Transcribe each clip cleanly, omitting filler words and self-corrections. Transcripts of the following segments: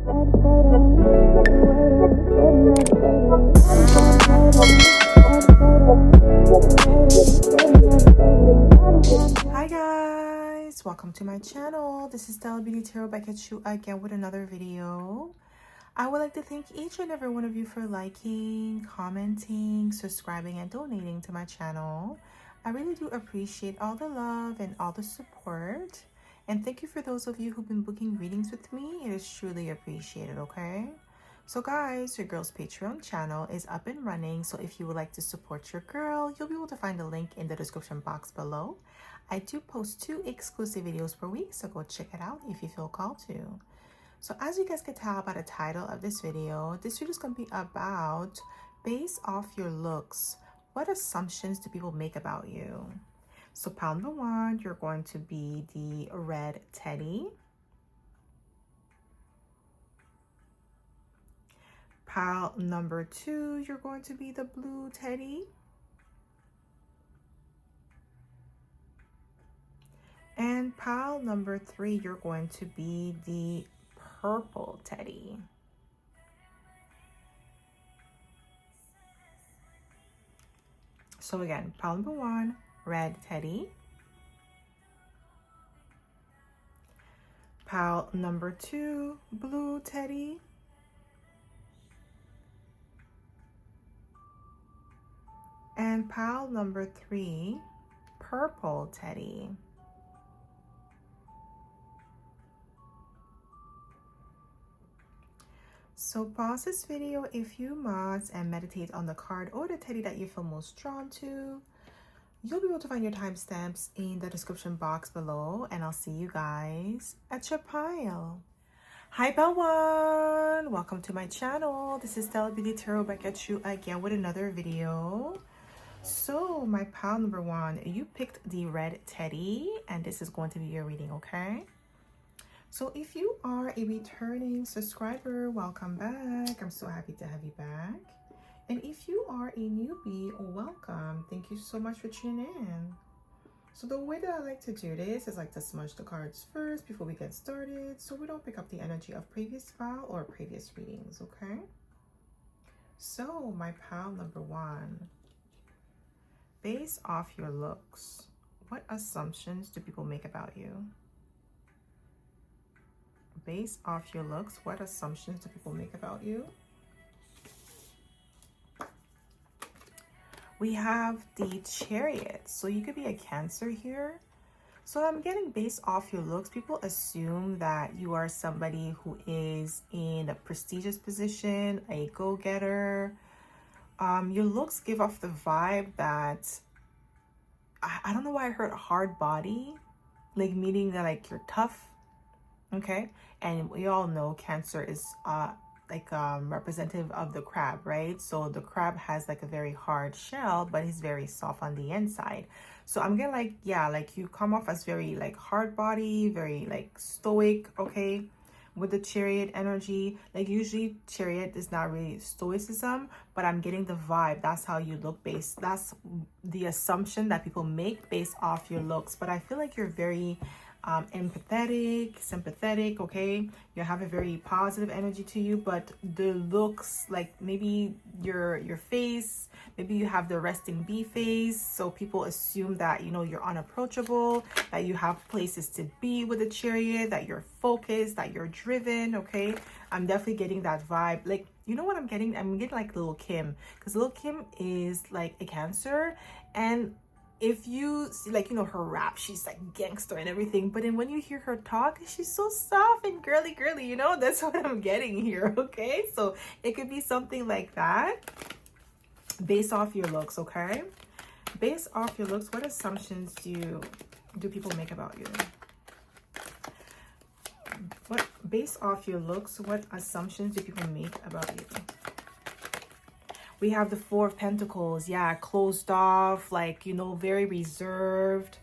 Hi guys, welcome to my channel. This is stellabeautytarot back at you again with another video. I would like to thank each and every one of you for liking, commenting, subscribing, and donating to my channel. I really do appreciate all the love and all the support. And thank you for those of you who've been booking readings with me. It is truly appreciated, okay? So guys, your girl's Patreon channel is up and running. So if you would like to support your girl, you'll be able to find the link in the description box below. I do post 2 exclusive videos per week, so go check it out if you feel called to. So as you guys can tell by the title of this video is going to be about, based off your looks, what assumptions do people make about you? So pile number 1, you're going to be the red teddy. Pile number 2, you're going to be the blue teddy. And pile number 3, you're going to be the purple teddy. So again, pile number 1, red teddy. Pile number 2, blue teddy. And pile number 3, purple teddy. So pause this video a few months and meditate on the card or the teddy that you feel most drawn to. You'll be able to find your timestamps in the description box below, and I'll see you guys at your pile. Hi pile 1! Welcome to my channel. This is stellabeautytarot back at you again with another video. So my pile number 1, you picked the red teddy, and this is going to be your reading, okay? So if you are a returning subscriber, welcome back. I'm so happy to have you back. And if you are a newbie, welcome. Thank you so much for tuning in. So the way that I like to do this is like to smudge the cards first before we get started, so we don't pick up the energy of previous file or previous readings, okay? So my pile number 1, based off your looks, what assumptions do people make about you? Based off your looks, what assumptions do people make about you? We have the Chariot. So you could be a Cancer here. So I'm getting, based off your looks, people assume that you are somebody who is in a prestigious position, a go-getter. Your looks give off the vibe that, I don't know why I heard hard body, like meaning that like you're tough. Okay, and we all know Cancer is representative of the crab, right? So the crab has like a very hard shell, but he's very soft on the inside. So I'm getting like, yeah, like you come off as very like hard body, very like stoic, okay, with the Chariot energy. Like usually Chariot is not really stoicism, but I'm getting the vibe. That's how you look based. That's the assumption that people make based off your looks. But I feel like you're very empathetic, sympathetic, okay? You have a very positive energy to you, but the looks, like maybe your face, maybe you have the resting bee face, so people assume that, you know, you're unapproachable, that you have places to be with the Chariot, that you're focused, that you're driven, okay? I'm definitely getting that vibe. Like, you know what I'm getting? I'm getting like Lil' Kim, because Lil' Kim is like a Cancer, and if you see, like, you know, her rap, she's like gangster and everything, but then when you hear her talk, she's so soft and girly, you know? That's what I'm getting here, okay? So it could be something like that based off your looks, okay? Based off your looks, what assumptions do people make about you? Based off your looks, what assumptions do people make about you? We have the 4 of Pentacles. Yeah, closed off, like, you know, very reserved.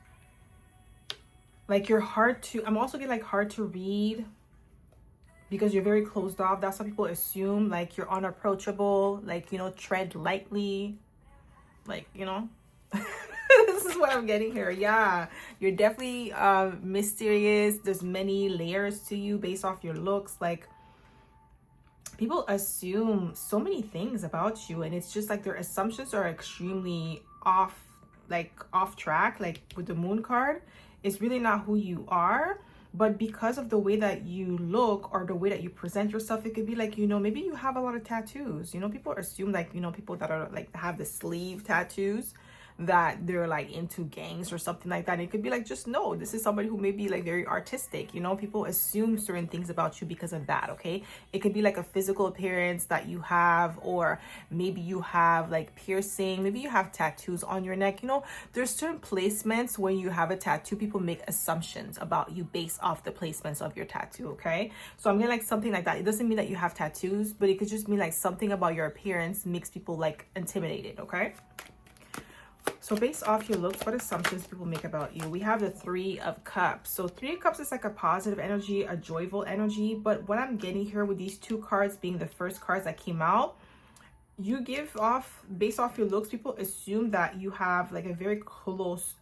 Like you're hard to, I'm also getting like hard to read because you're very closed off. That's what people assume. Like you're unapproachable, like, you know, tread lightly. Like, you know, this is what I'm getting here. Yeah, you're definitely mysterious. There's many layers to you based off your looks. Like people assume so many things about you, and it's just like their assumptions are extremely off, like off track. Like with the moon card, it's really not who you are, but because of the way that you look or the way that you present yourself, it could be like, you know, maybe you have a lot of tattoos. You know, people assume like, you know, people that are like have the sleeve tattoos, that they're like into gangs or something like that. It could be like, just no, this is somebody who may be like very artistic. You know, people assume certain things about you because of that. Okay, it could be like a physical appearance that you have, or maybe you have like piercing, maybe you have tattoos on your neck. You know, there's certain placements when you have a tattoo, people make assumptions about you based off the placements of your tattoo. Okay, so I'm getting like something like that. It doesn't mean that you have tattoos, but it could just mean like something about your appearance makes people like intimidated. Okay, so based off your looks, what assumptions people make about you? We have the Three of Cups. So Three of Cups is like a positive energy, a joyful energy. But what I'm getting here with these two cards being the first cards that came out, you give off, based off your looks, people assume that you have like a very close,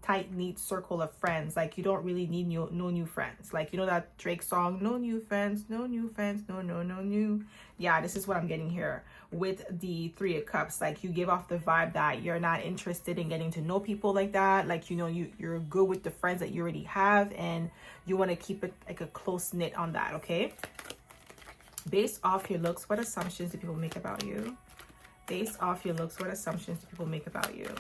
tight knit circle of friends. Like you don't really need no new friends. Like, you know that Drake song, no new friends, no new friends, no new. Yeah, this is what I'm getting here with the Three of Cups. Like you give off the vibe that you're not interested in getting to know people like that. Like, you know, you're good with the friends that you already have, and you want to keep it like a close knit on that. Okay, based off your looks, what assumptions do people make about you? Based off your looks, what assumptions do people make about you?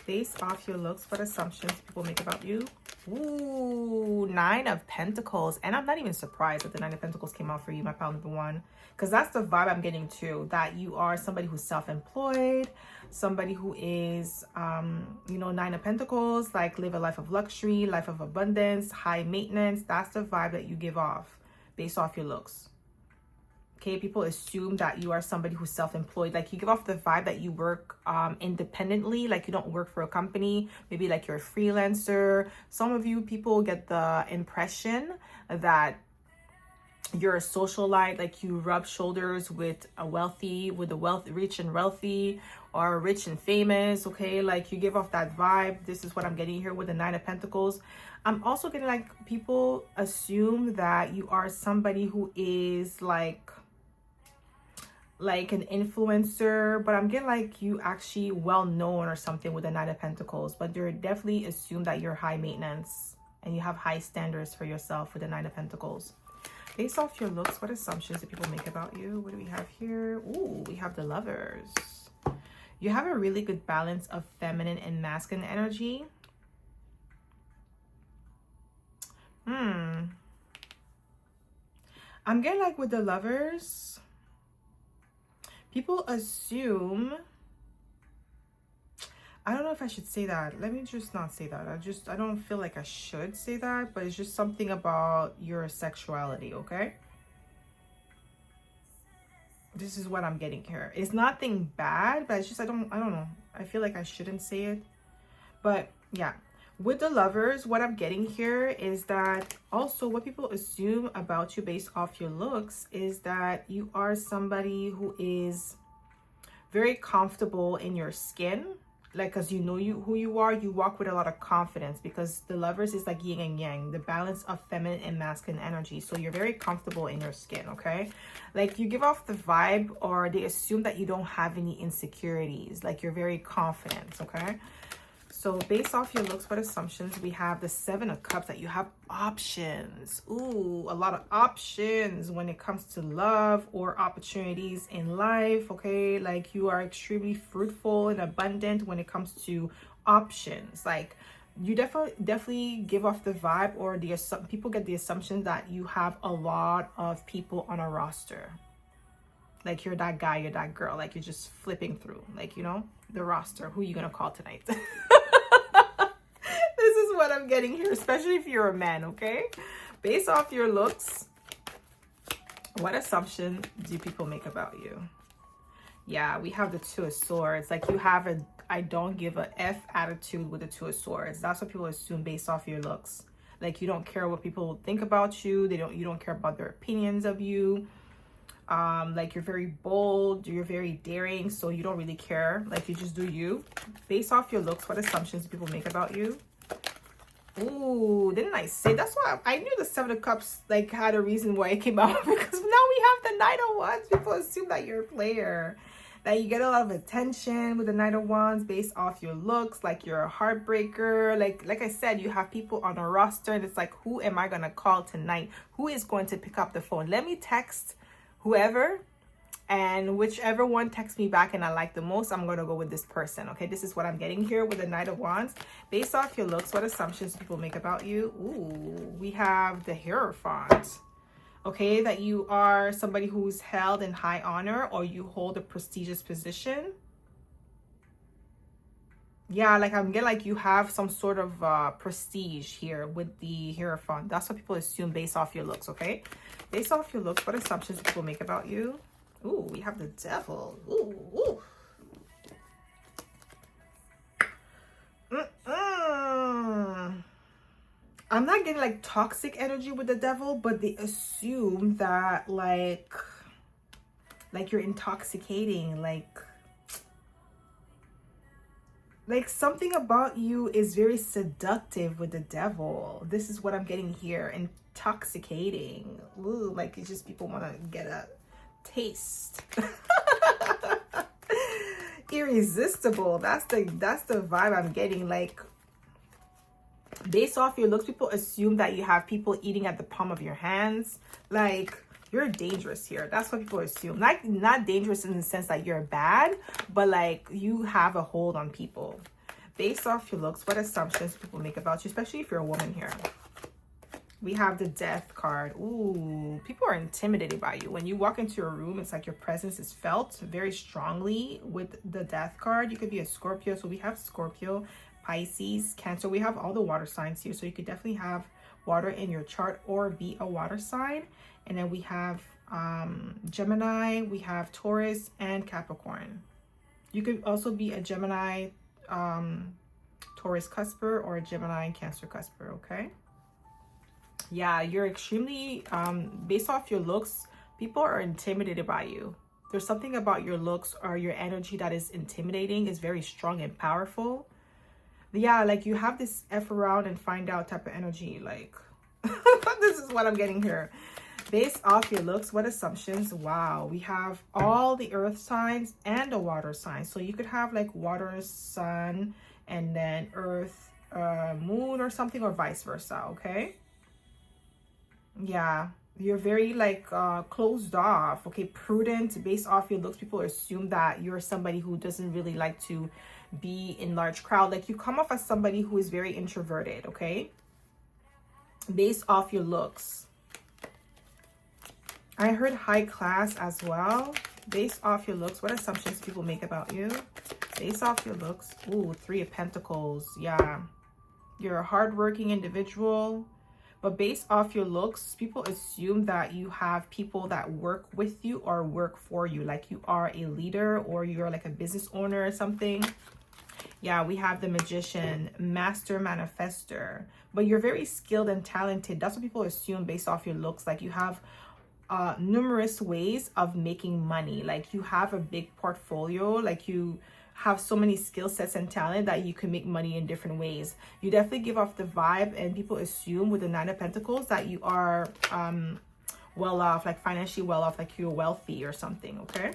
Based off your looks, what assumptions do people make about you? Ooh, Nine of Pentacles. And I'm not even surprised that the Nine of Pentacles came out for you, my pile number one. Because that's the vibe I'm getting too. That you are somebody who's self-employed. Somebody who is, you know, Nine of Pentacles. Like live a life of luxury, life of abundance, high maintenance. That's the vibe that you give off based off your looks. Okay, people assume that you are somebody who's self-employed. Like you give off the vibe that you work independently, like you don't work for a company. Maybe like you're a freelancer. Some of you people get the impression that you're a socialite, like you rub shoulders with rich and wealthy, or rich and famous. Okay, like you give off that vibe. This is what I'm getting here with the Nine of Pentacles. I'm also getting like people assume that you are somebody who is like an influencer, but I'm getting like you actually well known or something with the Nine of Pentacles. But you're definitely assume that you're high maintenance and you have high standards for yourself with the Nine of Pentacles. Based off your looks, what assumptions do people make about you? What do we have here? Ooh, we have the Lovers. You have a really good balance of feminine and masculine energy. I'm getting like with the Lovers, people assume, I don't know if I should say that. Let me just not say that. I don't feel like I should say that, but it's just something about your sexuality, okay? This is what I'm getting here. It's nothing bad, but it's just I don't know. I feel like I shouldn't say it. But yeah, with the Lovers, what I'm getting here is that also what people assume about you based off your looks is that you are somebody who is very comfortable in your skin. Like, because you know who you are, you walk with a lot of confidence, because the Lovers is like yin and yang, the balance of feminine and masculine energy. So you're very comfortable in your skin, okay? Like you give off the vibe, or they assume that you don't have any insecurities. Like you're very confident, okay? So based off your looks, what assumptions? We have the Seven of Cups, that you have options. Ooh, a lot of options when it comes to love or opportunities in life, okay? Like you are extremely fruitful and abundant when it comes to options. Like you definitely give off the vibe, or people get the assumption that you have a lot of people on a roster. Like you're that guy, you're that girl, like you're just flipping through, like, you know, the roster. Who are you gonna call tonight? This is what I'm getting here, especially if you're a man, okay? Based off your looks, what assumption do people make about you? Yeah, we have the Two of Swords. Like you have a I don't give a F attitude with the Two of Swords. That's what people assume based off your looks. Like you don't care what people think about you. You don't care about their opinions of you. Like you're very bold, you're very daring, so you don't really care. Like you just do you. Based off your looks, what assumptions do people make about you? Ooh, didn't I say? That's why I knew the Seven of Cups like had a reason why it came out, because now we Knight of Wands, people assume that you're a player, that you get a lot of attention with the Knight of Wands based off your looks, like you're a heartbreaker. Like I said, you have people on a roster and it's like, who am I going to call tonight? Who is going to pick up the phone? Let me text whoever, and whichever one texts me back and I like the most, I'm going to go with this person. Okay, this is what I'm getting here with the Knight of Wands. Based off your looks, what assumptions people make about you? Ooh, we have the Hierophant. Okay, that you are somebody who's held in high honor, or you hold a prestigious position. Yeah, like I'm getting like you have some sort of prestige here with the Hierophant. That's what people assume based off your looks, okay? Based off your looks, what assumptions people make about you? Ooh, we have the Devil. Ooh. I'm not getting like toxic energy with the Devil, but they assume that like you're intoxicating, like something about you is very seductive with the Devil. This is what I'm getting here. Intoxicating. Ooh, like it's just people want to get a taste. Irresistible. That's the vibe I'm getting. Like based off your looks, people assume that you have people eating at the palm of your hands. Like you're dangerous here. That's what people assume. Not dangerous in the sense that you're bad, but like you have a hold on people. Based off your looks, what assumptions people make about you, especially if you're a woman here? We have the Death card. Ooh, people are intimidated by you. When you walk into a room, it's like your presence is felt very strongly with the Death card. You could be a Scorpio. So we have Scorpio, Pisces, Cancer. We have all the water signs here. So you could definitely have water in your chart or be a water sign. And then we have Gemini, we have Taurus, and Capricorn. You could also be a Gemini, Taurus cusper, or a Gemini Cancer cusper, okay? Yeah, you're extremely, based off your looks, people are intimidated by you. There's something about your looks or your energy that is intimidating, is very strong and powerful. Yeah, like you have this F around and find out type of energy. Like, this is what I'm getting here. Based off your looks, what assumptions? Wow, we have all the earth signs and the water signs. So you could have like water, sun, and then earth, moon or something, or vice versa, okay? Yeah, you're very like closed off, okay, prudent. Based off your looks, people assume that you're somebody who doesn't really like to be in large crowd. Like you come off as somebody who is very introverted, okay? Based off your looks. I heard high class as well. Based off your looks, what assumptions people make about you? Based off your looks. Ooh, 3 of Pentacles. Yeah, you're a hardworking individual. But based off your looks, people assume that you have people that work with you or work for you. Like you are a leader or you're like a business owner or something. Yeah, we have the Magician, Master Manifester. But you're very skilled and talented. That's what people assume based off your looks. Like you have numerous ways of making money. Like you have a big portfolio. Like you have so many skill sets and talent that you can make money in different ways. You definitely give off the vibe, and people assume with the 9 of Pentacles that you are well off, like financially well off, like you're wealthy or something, okay?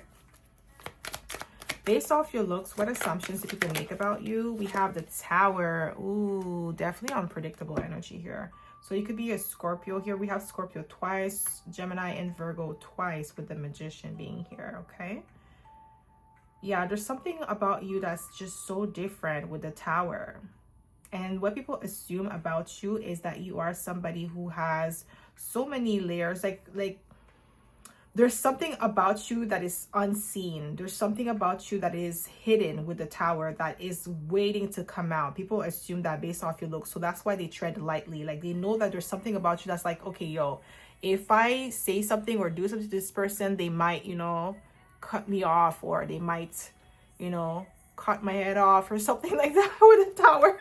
Based off your looks, what assumptions do people make about you? We have the Tower. Ooh, definitely unpredictable energy here. So you could be a Scorpio here. We have Scorpio twice, Gemini and Virgo twice, with the Magician being here, okay? Yeah, there's something about you that's just so different with the Tower. And what people assume about you is that you are somebody who has so many layers. Like there's something about you that is unseen. There's something about you that is hidden with the Tower that is waiting to come out. People assume that based off your looks. So that's why they tread lightly. Like they know that there's something about you that's like, okay, yo, if I say something or do something to this person, they might, you know, cut me off, or they might, you know, cut my head off or something like that with the Tower.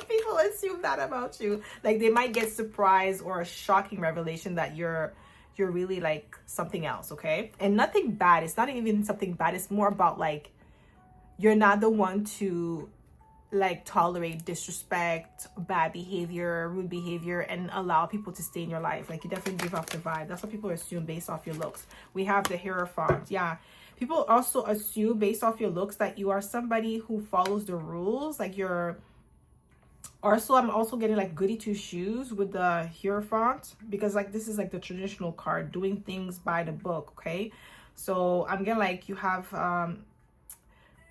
People assume that about you. Like they might get surprised or a shocking revelation that you're really like something else, okay? And nothing bad. It's not even something bad. It's more about like you're not the one to like tolerate disrespect, bad behavior, rude behavior, and allow people to stay in your life. Like you definitely give off the vibe. That's what people assume based off your looks. We have the Hierophant. Yeah. People also assume based off your looks that you are somebody who follows the rules. Like you're also, I'm also getting like goody two shoes with the Hierophant, because like this is like the traditional card, doing things by the book. Okay. So I'm getting like you have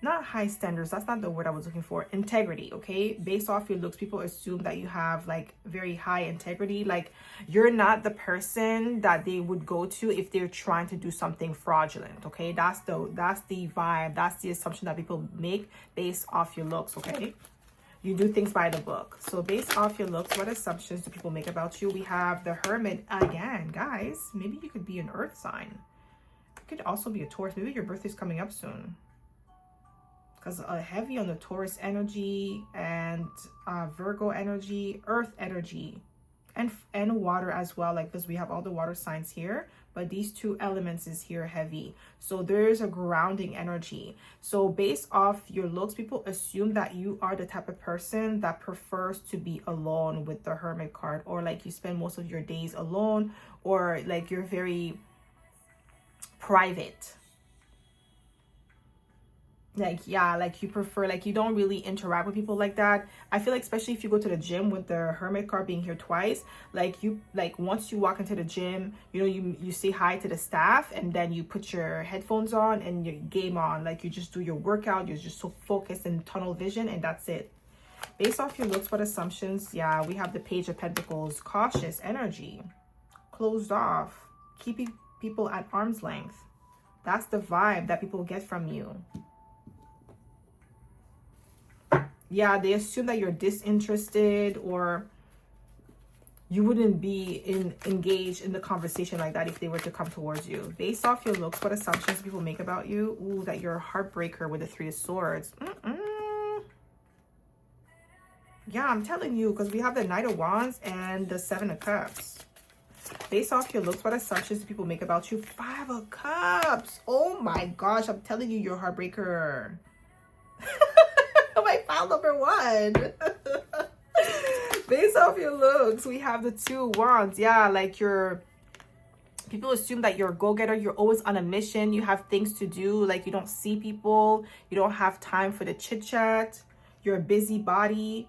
not high standards, that's not the word I was looking for, integrity. Okay, based off your looks, people assume that you have like very high integrity. Like you're not the person that they would go to if they're trying to do something fraudulent. Okay, that's the vibe, that's the assumption that people make based off your looks. Okay, you do things by the book. So based off your looks, what assumptions do people make about you? We have the Hermit again. Guys, maybe you could be an earth sign. You could also be a Taurus. Maybe your birthday's coming up soon, because heavy on the Taurus energy and Virgo energy, earth energy, and water as well. Like, because we have all the water signs here, but these two elements is here heavy. So there's a grounding energy. So based off your looks, people assume that you are the type of person that prefers to be alone with the Hermit card, or like you spend most of your days alone, or like you're very private. Like, yeah, like you prefer, like you don't really interact with people like that. I feel like especially if you go to the gym, with the Hermit card being here twice, like you, like once you walk into the gym, you know, you say hi to the staff, and then you put your headphones on and your game on, like you just do your workout. You're just so focused and tunnel vision, and that's it. Based off your looks, what assumptions? Yeah, we have the Page of Pentacles, cautious energy, closed off, keeping people at arm's length. That's the vibe that people get from you. Yeah, they assume that you're disinterested, or you wouldn't be engaged in the conversation like that if they were to come towards you. Based off your looks, what assumptions people make about you? Ooh, that you're a heartbreaker with the Three of Swords. Yeah, I'm telling you, because we have the Knight of Wands and the Seven of Cups. Based off your looks, what assumptions do people make about you? Five of Cups. Oh my gosh, I'm telling you, you're a heartbreaker. My file number one. Based off your looks, we have the Two of Wands. Yeah, like people assume that you're a go-getter. You're always on a mission. You have things to do. Like you don't see people. You don't have time for the chit-chat. You're a busybody.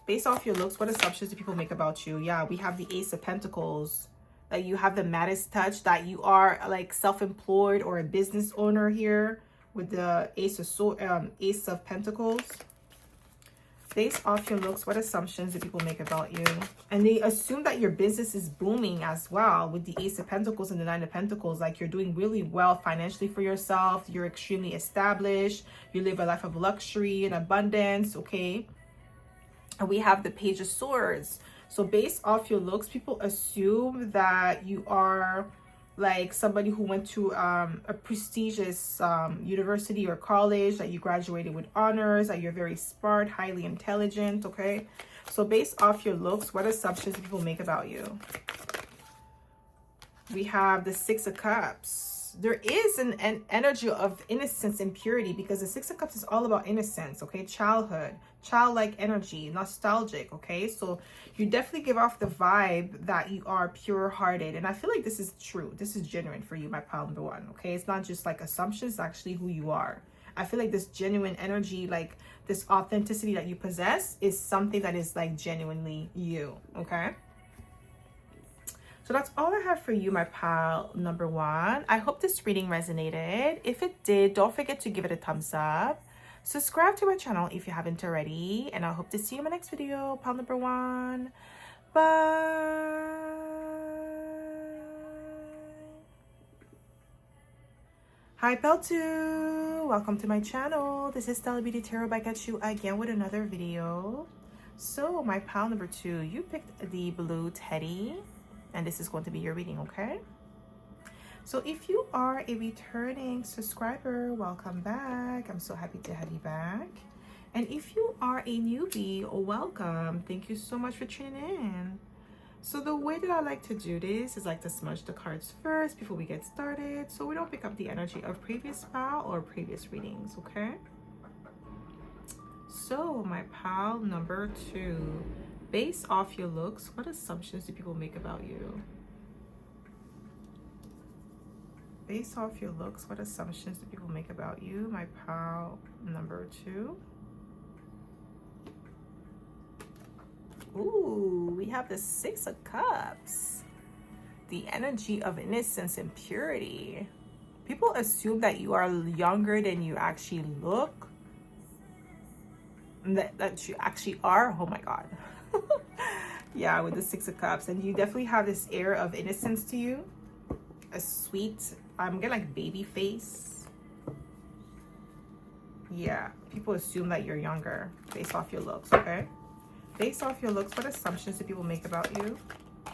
Based off your looks, what assumptions do people make about you? Yeah, we have the Ace of Pentacles. Like you have the Midas touch, that you are like self-employed or a business owner here, with the Ace of Pentacles. Based off your looks, what assumptions do people make about you? And they assume that your business is booming as well, with the Ace of Pentacles and the Nine of Pentacles. Like you're doing really well financially for yourself. You're extremely established. You live a life of luxury and abundance. Okay. And we have the Page of Swords. So based off your looks, people assume that you are like somebody who went to a prestigious university or college, that you graduated with honors, that you're very smart, highly intelligent. Okay, so based off your looks, what assumptions do people make about you? We have the Six of Cups. There is an energy of innocence and purity, because the Six of Cups is all about innocence. Okay, childhood, childlike energy, nostalgic. Okay, so you definitely give off the vibe that you are pure-hearted, and I feel like this is true. This is genuine for you, my pile number one. Okay, it's not just like assumptions, it's actually who you are. I feel like this genuine energy, like this authenticity that you possess, is something that is like genuinely you. Okay, so that's all I have for you, my pile number one. I hope this reading resonated. If it did, don't forget to give it a thumbs up. Subscribe to my channel if you haven't already. And I hope to see you in my next video, pile number one. Bye. Hi, pile two. Welcome to my channel. This is Stella Beauty Tarot back at you again with another video. So my pile number two, you picked the blue teddy, and this is going to be your reading, okay? So if you are a returning subscriber, welcome back. I'm so happy to have you back. And if you are a newbie, welcome. Thank you so much for tuning in. So the way that I like to do this is like to smudge the cards first before we get started, so we don't pick up the energy of previous pile or previous readings, okay? So my pile number 2, based off your looks, what assumptions do people make about you? Based off your looks, what assumptions do people make about you? My pile number 2. Ooh, we have the 6 of Cups. The energy of innocence and purity. People assume that you are younger than you actually look. That you actually are. Oh my God. Yeah, with the 6 of Cups. And you definitely have this air of innocence to you. A sweet, I'm getting like baby face. Yeah, people assume that you're younger based off your looks, okay? Based off your looks, what assumptions do people make about you?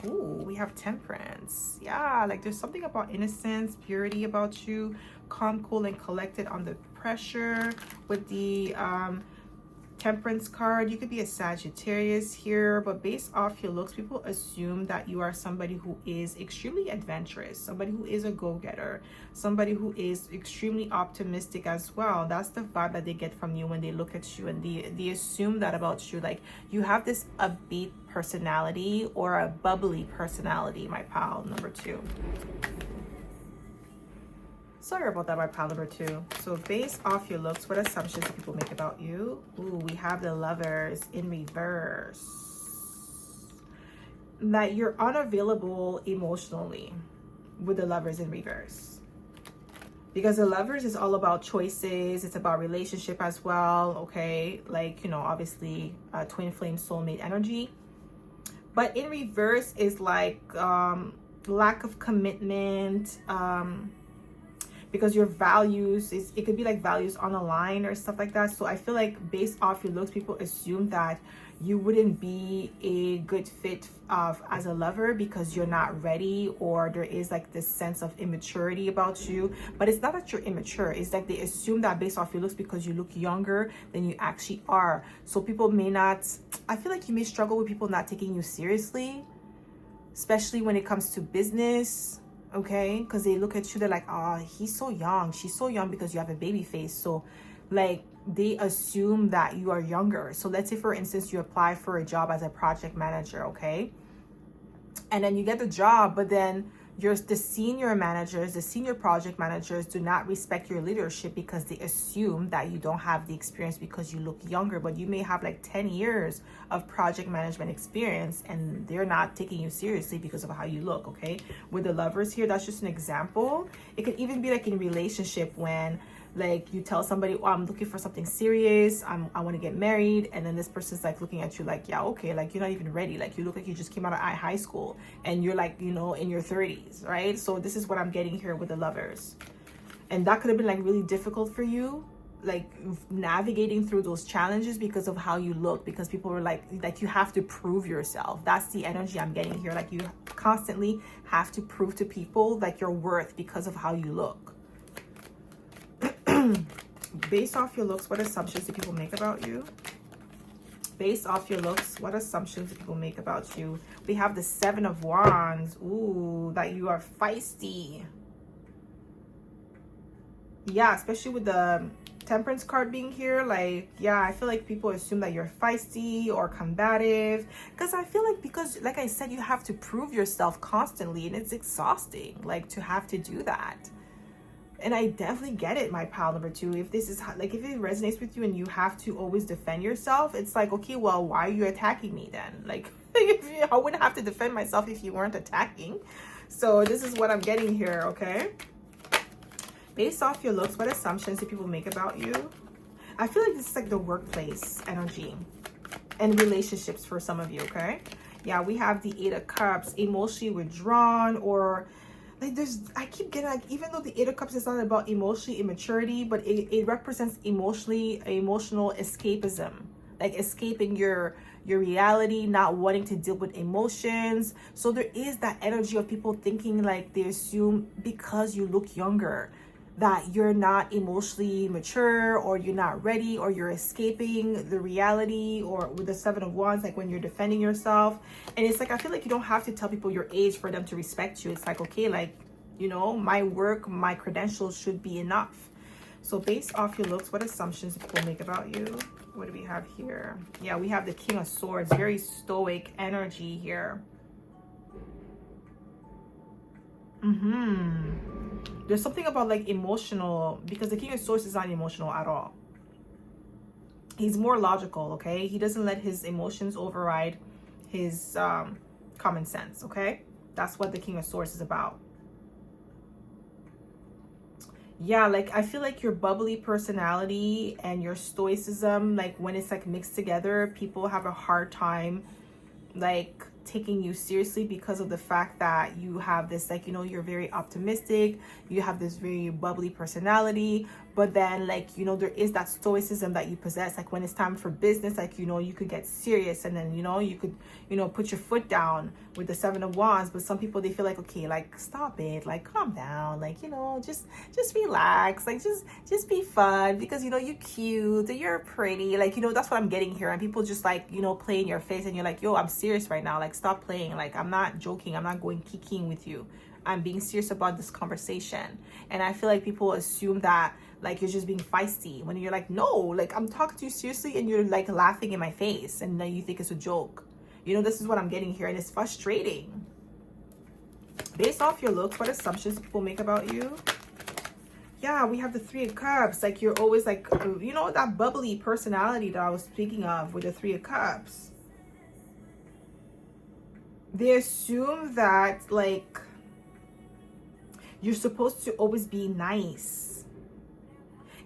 Ooh, we have Temperance. Yeah, like there's something about innocence, purity about you. Calm, cool, and collected under pressure. With the Temperance card, you could be a Sagittarius here, but based off your looks, people assume that you are somebody who is extremely adventurous, somebody who is a go-getter, somebody who is extremely optimistic as well. That's the vibe that they get from you when they look at you, and they assume that about you. Like you have this upbeat personality or a bubbly personality, my pal number 2. Sorry about that, my pile number 2. So based off your looks, what assumptions do people make about you? Ooh, we have the Lovers in reverse. That you're unavailable emotionally with the Lovers in reverse. Because the Lovers is all about choices. It's about relationship as well, okay? Like, you know, obviously twin flame soulmate energy. But in reverse is like lack of commitment, because your values it could be like values on a line or stuff like that. So I feel like based off your looks, people assume that you wouldn't be a good fit as a lover because you're not ready, or there is like this sense of immaturity about you. But it's not that you're immature, it's like they assume that based off your looks because you look younger than you actually are. So people may not, I feel like you may struggle with people not taking you seriously, especially when it comes to business. Okay, because they look at you, they're like, oh, he's so young, she's so young, because you have a baby face. So like they assume that you are younger. So let's say for instance you apply for a job as a project manager, okay, and then you get the job, but then the senior managers, the senior project managers do not respect your leadership because they assume that you don't have the experience because you look younger, but you may have like 10 years of project management experience, and they're not taking you seriously because of how you look, okay? With the Lovers here, that's just an example. It could even be like in relationship when like you tell somebody, oh, I'm looking for something serious, I want to get married, and then this person's like looking at you like, yeah, okay, like you're not even ready, like you look like you just came out of high school and you're like, you know, in your 30s, right? So this is what I'm getting here with the Lovers. And that could have been like really difficult for you, like navigating through those challenges because of how you look, because people were like you have to prove yourself. That's the energy I'm getting here. Like you constantly have to prove to people like your worth because of how you look. Based off your looks, what assumptions do people make about you? Based off your looks, what assumptions do people make about you? We have the 7 of Wands. Ooh, that you are feisty. Yeah, especially with the Temperance card being here. Like, yeah, I feel like people assume that you're feisty or combative, because I feel like, because like I said, you have to prove yourself constantly, and it's exhausting, like, to have to do that. And I definitely get it, my pal number 2. If this is like, if it resonates with you and you have to always defend yourself, it's like, okay, well, why are you attacking me then? Like, I wouldn't have to defend myself if you weren't attacking. So this is what I'm getting here, okay? Based off your looks, what assumptions do people make about you? I feel like this is like the workplace energy and relationships for some of you, okay? Yeah, we have the 8 of Cups, emotionally withdrawn, or like I keep getting like, even though the 8 of Cups is not about emotionally immaturity, but it represents emotional escapism, like escaping your reality, not wanting to deal with emotions. So there is that energy of people thinking like they assume because you look younger that you're not emotionally mature, or you're not ready, or you're escaping the reality. Or with the 7 of Wands, like when you're defending yourself. And it's like, I feel like you don't have to tell people your age for them to respect you. It's like, okay, like, you know, my work, my credentials should be enough. So based off your looks, what assumptions do people make about you? What do we have here? Yeah, we have the King of Swords. Very stoic energy here. There's something about like emotional, because the King of Swords is not emotional at all. He's more logical, okay? He doesn't let his emotions override his common sense, okay? That's what the King of Swords is about. Yeah, like I feel like your bubbly personality and your stoicism, like when it's like mixed together, people have a hard time like taking you seriously because of the fact that you have this, like, you know, you're very optimistic, you have this very bubbly personality, but then like, you know, there is that stoicism that you possess, like when it's time for business, like, you know, you could get serious, and then, you know, you could, you know, put your foot down with the Seven of Wands. But some people, they feel like, okay, like stop it, like calm down, like, you know, just relax, like just be fun, because, you know, you're cute, you're pretty, like, you know, that's what I'm getting here. And people just like, you know, play in your face, and you're like, yo, I'm serious right now, like stop playing, like I'm not joking, I'm not going kikiing with you, I'm being serious about this conversation. And I feel like people assume that like you're just being feisty, when you're like, no, like I'm talking to you seriously, and you're like laughing in my face, and then you think it's a joke. You know, this is what I'm getting here, and it's frustrating. Based off your looks, what assumptions people make about you? Yeah, we have the Three of Cups. Like you're always like, you know, that bubbly personality that I was speaking of with the Three of Cups. They assume that like you're supposed to always be nice,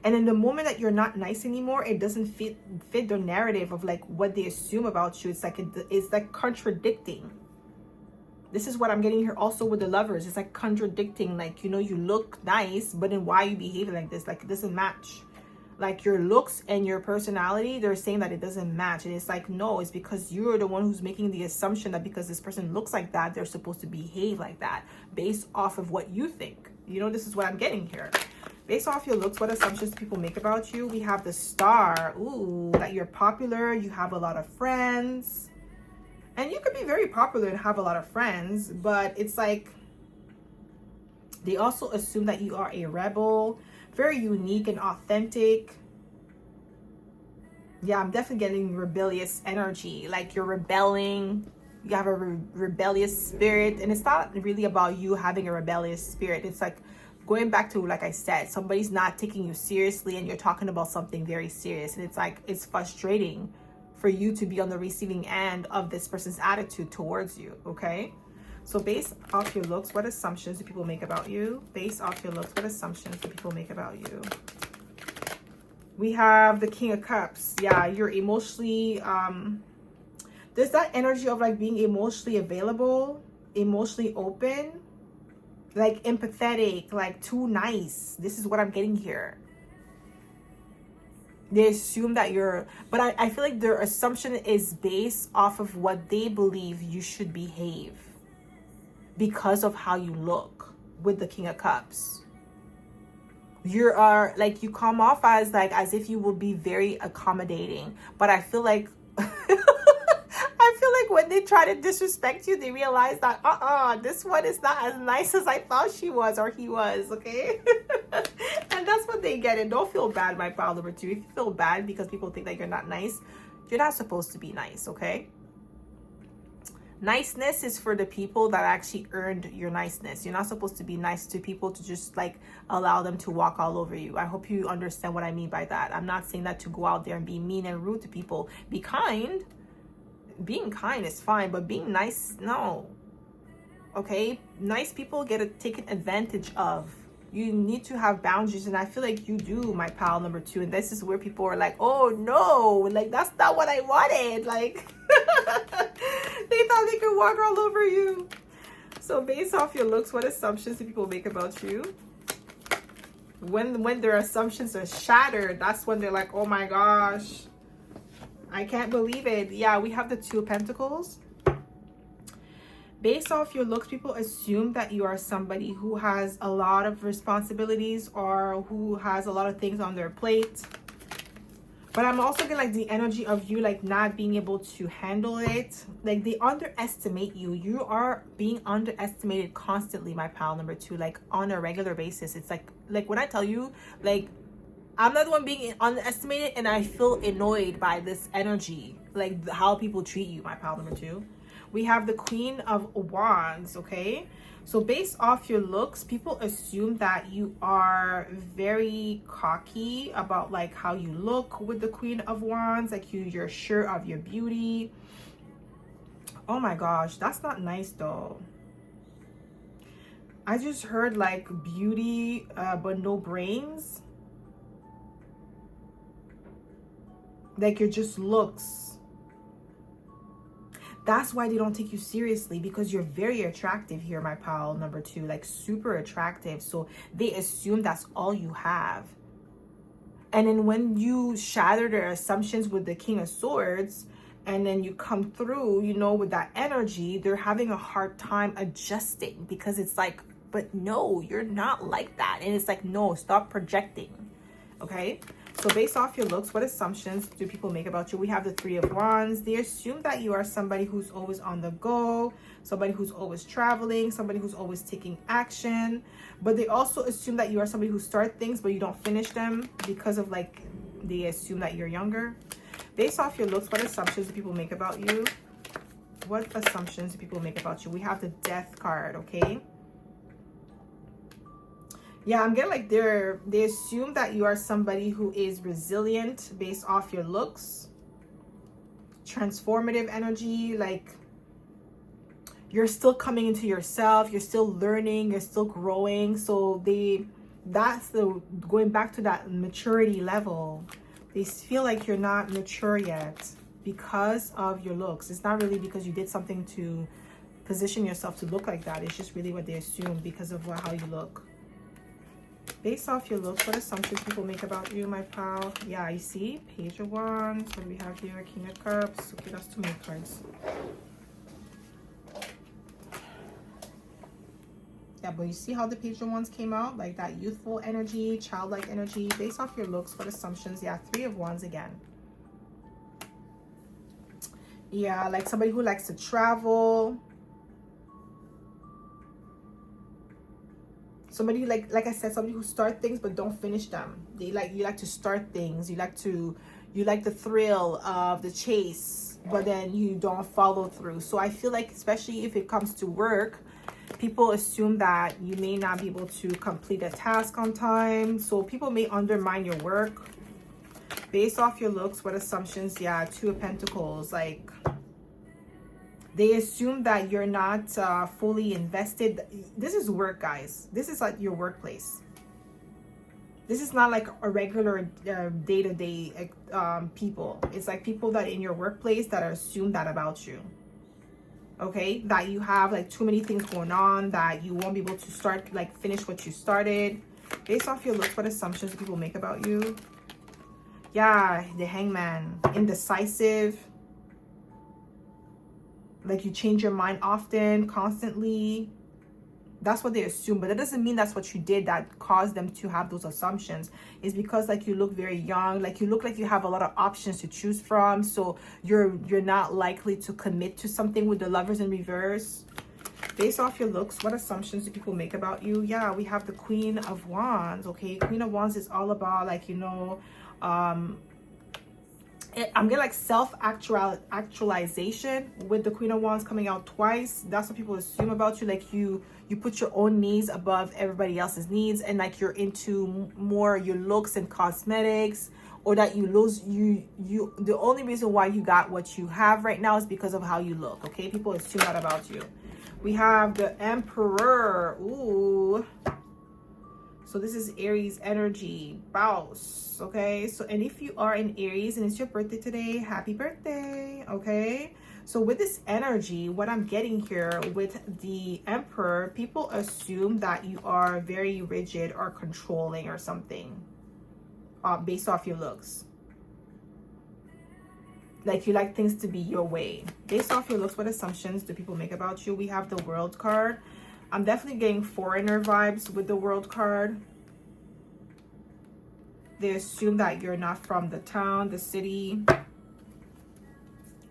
and in the moment that you're not nice anymore, it doesn't fit the narrative of like what they assume about you. It's like contradicting. This is what I'm getting here also with the Lovers. It's like contradicting, like, you know, you look nice, but then why are you behaving like this? Like it doesn't match. Like your looks and your personality, they're saying that it doesn't match. And it's like, no, it's because you're the one who's making the assumption that because this person looks like that, they're supposed to behave like that based off of what you think. You know, this is what I'm getting here. Based off your looks, what assumptions people make about you? We have the Star. Ooh, that you're popular, you have a lot of friends. And you could be very popular and have a lot of friends, but it's like they also assume that you are a rebel, very unique and authentic. Yeah, I'm definitely getting rebellious energy. Like you're rebelling, you have a rebellious spirit. And it's not really about you having a rebellious spirit. It's like going back to, like I said, somebody's not taking you seriously, and you're talking about something very serious. And it's like, it's frustrating for you to be on the receiving end of this person's attitude towards you, okay? So based off your looks, what assumptions do people make about you? Based off your looks, what assumptions do people make about you? We have the King of Cups. Yeah, you're emotionally, there's that energy of like being emotionally available, emotionally open, like empathetic, like too nice. This is what I'm getting here. They assume that you're, but I feel like their assumption is based off of what they believe you should behave because of how you look with the King of Cups. You are like, you come off as like, as if you will be very accommodating, but I feel like I feel like when they try to disrespect you, they realize that this one is not as nice as I thought she was or he was, okay? And that's what they get. And don't feel bad, my pile number 2. If you feel bad because people think that you're not nice, you're not supposed to be nice, okay? Niceness is for the people that actually earned your niceness. You're not supposed to be nice to people to just like allow them to walk all over you. I hope you understand what I mean by that. I'm not saying that to go out there and be mean and rude to people. Be kind. Being kind is fine, but being nice, no. Okay? Nice people get taken advantage of. You need to have boundaries, and I feel like you do, my pal number 2. And this is where people are like, oh no, like that's not what I wanted. Like they thought they could walk all over you. So based off your looks, what assumptions do people make about you? When their assumptions are shattered, that's when they're like, oh my gosh, I can't believe it. Yeah, we have the Two of Pentacles. Based off your looks, people assume that you are somebody who has a lot of responsibilities or who has a lot of things on their plate. But I'm also getting like the energy of you like not being able to handle it. Like they underestimate you. You are being underestimated constantly, my pal number 2, like on a regular basis. It's like when I tell you, like I'm not the one being underestimated, and I feel annoyed by this energy, like how people treat you, my pile number 2. We have the Queen of Wands, okay? So based off your looks, people assume that you are very cocky about like how you look with the Queen of Wands, like you're sure of your beauty. Oh my gosh, that's not nice though. I just heard like beauty, but no brains. Like you're just looks. That's why they don't take you seriously, because you're very attractive here, my pal number 2, like super attractive. So they assume that's all you have. And then when you shatter their assumptions with the King of Swords, and then you come through, you know, with that energy, they're having a hard time adjusting, because it's like, but no, you're not like that. And it's like, no, stop projecting. Okay? So based off your looks, what assumptions do people make about you? We have the Three of Wands. They assume that you are somebody who's always on the go, somebody who's always traveling, somebody who's always taking action. But they also assume that you are somebody who starts things, but you don't finish them, because of like, they assume that you're younger. Based off your looks, what assumptions do people make about you? What assumptions do people make about you? We have the Death card, okay? Yeah, I'm getting like they assume that you are somebody who is resilient based off your looks. Transformative energy, like you're still coming into yourself, you're still learning, you're still growing. So that's the going back to that maturity level. They feel like you're not mature yet because of your looks. It's not really because you did something to position yourself to look like that. It's just really what they assume because of how you look. Based off your looks, what assumptions people make about you, my pal? Yeah, you see? Page of Wands. What do we have here? King of Cups. Okay, that's too many cards. Yeah, but you see how the Page of Wands came out? Like that youthful energy, childlike energy. Based off your looks, what assumptions? Yeah, Three of Wands again. Yeah, like somebody who likes to travel. Somebody who like I said, somebody who start things but don't finish them. You like to start things. You like the thrill of the chase, but then you don't follow through. So I feel like, especially if it comes to work, people assume that you may not be able to complete a task on time. So people may undermine your work. Based off your looks, what assumptions? Yeah, Two of Pentacles. Like they assume that you're not fully invested. This is work, guys. This is like your workplace. This is not like a regular day-to-day people. It's like people that in your workplace that assume that about you. Okay? That you have like too many things going on, that you won't be able to finish what you started. Based off your looks, what assumptions do people make about you? Yeah, the Hangman. Indecisive. Like you change your mind often, constantly. That's what they assume, but that doesn't mean that's what you did that caused them to have those assumptions. It's because like you look very young, like you look like you have a lot of options to choose from, so you're not likely to commit to something with the Lovers in reverse. Based off your looks, what assumptions do people make about you? Yeah, we have the Queen of Wands. Okay, Queen of Wands is all about like, you know, I'm getting like self-actualization with the Queen of Wands coming out twice. That's what people assume about you. Like you put your own needs above everybody else's needs, and like you're into more your looks and cosmetics, or that you the only reason why you got what you have right now is because of how you look. Okay, people assume that about you. We have the Emperor. Ooh. So this is Aries energy, boss, okay? So, and if you are in Aries and it's your birthday today, happy birthday, okay? So with this energy, what I'm getting here with the Emperor, people assume that you are very rigid or controlling or something based off your looks. Like you like things to be your way. Based off your looks, what assumptions do people make about you? We have the World card. I'm definitely getting foreigner vibes with the World card. They assume that you're not from the town, the city,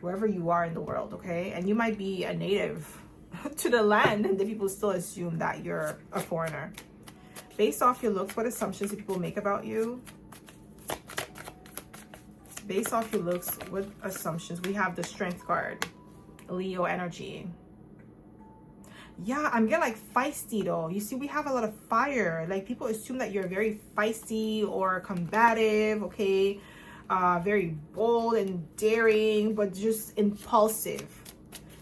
wherever you are in the world, okay? And you might be a native to the land, and the people still assume that you're a foreigner. Based off your looks, what assumptions do people make about you? Based off your looks, what assumptions? We have the Strength card, Leo energy. Yeah, I'm getting like feisty though. You see, we have a lot of fire. Like people assume that you're very feisty or combative, okay? Very bold and daring, but just impulsive.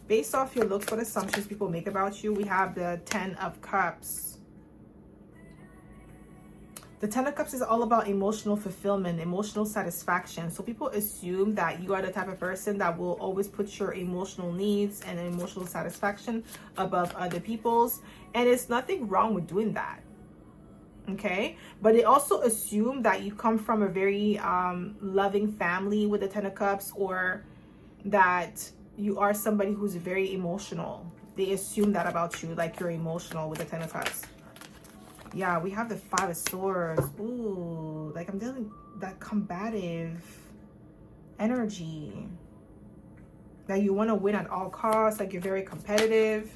Based off your looks, what assumptions people make about you? We have the 10 of Cups. The 10 of Cups is all about emotional fulfillment, emotional satisfaction. So people assume that you are the type of person that will always put your emotional needs and emotional satisfaction above other people's. And it's nothing wrong with doing that. Okay? But they also assume that you come from a very loving family with the 10 of Cups, or that you are somebody who's very emotional. They assume that about you, like you're emotional with the 10 of Cups. Yeah, we have the 5 of Swords. Ooh, like I'm dealing that combative energy. That you want to win at all costs. Like you're very competitive.